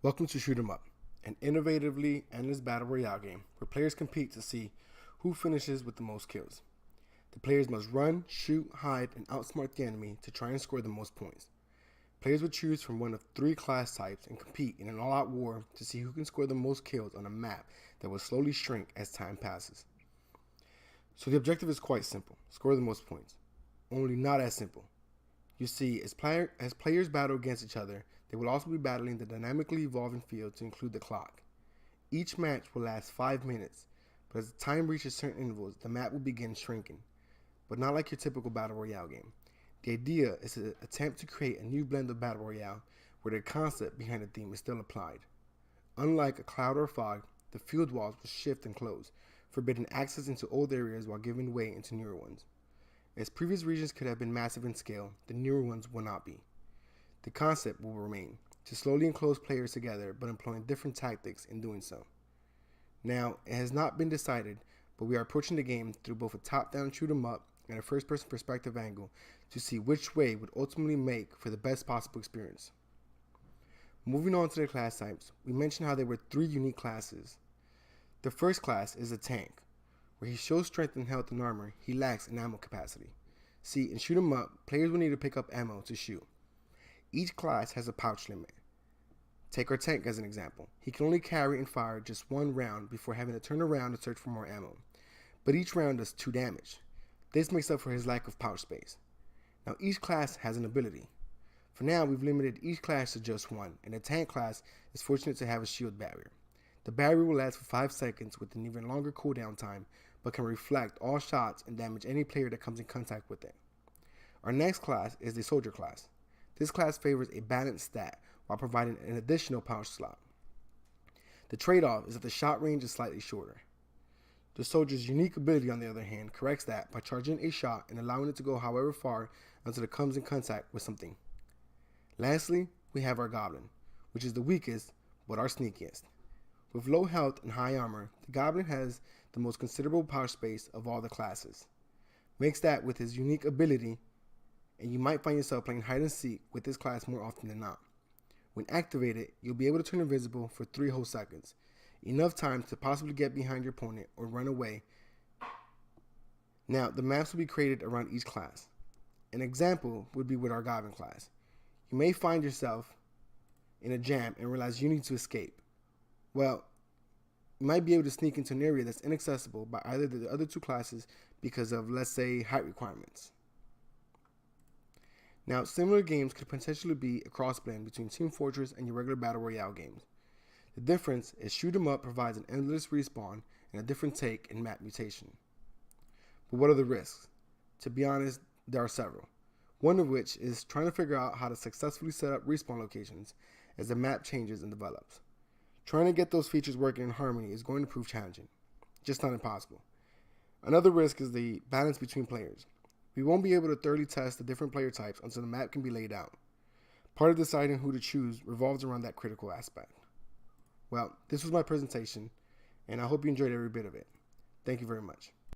Welcome to Shoot 'em Up, an innovatively endless battle royale game where players compete to see who finishes with the most kills. The players must run, shoot, hide, and outsmart the enemy to try and score the most points. Players will choose from one of three class types and compete in an all-out war to see who can score the most kills on a map that will slowly shrink as time passes. So the objective is quite simple: score the most points. Only not as simple. You see, as players battle against each other, they will also be battling the dynamically evolving field to include the clock. Each match will last 5 minutes, but as the time reaches certain intervals, the map will begin shrinking. But not like your typical battle royale game. The idea is to attempt to create a new blend of battle royale where the concept behind the theme is still applied. Unlike a cloud or fog, the field walls will shift and close, forbidding access into old areas while giving way into newer ones. As previous regions could have been massive in scale, the newer ones will not be. The concept will remain, to slowly enclose players together but employing different tactics in doing so. Now, it has not been decided, but we are approaching the game through both a top-down shoot 'em up and a first-person perspective angle to see which way would ultimately make for the best possible experience. Moving on to the class types, we mentioned how there were three unique classes. The first class is a tank. Where he shows strength and health and armor, he lacks in ammo capacity. See, in Shoot 'em Up, players will need to pick up ammo to shoot. Each class has a pouch limit. Take our tank as an example. He can only carry and fire just one round before having to turn around to search for more ammo. But each round does 2 damage. This makes up for his lack of pouch space. Now each class has an ability. For now, we've limited each class to just one, and the tank class is fortunate to have a shield barrier. The barrier will last for 5 seconds with an even longer cooldown time, but can reflect all shots and damage any player that comes in contact with it. Our next class is the soldier class. This class favors a balanced stat while providing an additional pouch slot. The trade-off is that the shot range is slightly shorter. The soldier's unique ability, on the other hand, corrects that by charging a shot and allowing it to go however far until it comes in contact with something. Lastly, we have our goblin, which is the weakest but our sneakiest. With low health and high armor, the goblin has the most considerable pouch space of all the classes. Mix that with his unique ability, and you might find yourself playing hide and seek with this class more often than not. When activated, you'll be able to turn invisible for 3 whole seconds, enough time to possibly get behind your opponent or run away. Now, the maps will be created around each class. An example would be with our goblin class. You may find yourself in a jam and realize you need to escape. Well, you might be able to sneak into an area that's inaccessible by either the other 2 classes because of, let's say, height requirements. Now, similar games could potentially be a cross-blend between Team Fortress and your regular Battle Royale games. The difference is Shoot 'em Up provides an endless respawn and a different take in map mutation. But what are the risks? To be honest, there are several. One of which is trying to figure out how to successfully set up respawn locations as the map changes and develops. Trying to get those features working in harmony is going to prove challenging, just not impossible. Another risk is the balance between players. We won't be able to thoroughly test the different player types until the map can be laid out. Part of deciding who to choose revolves around that critical aspect. Well, this was my presentation, and I hope you enjoyed every bit of it. Thank you very much.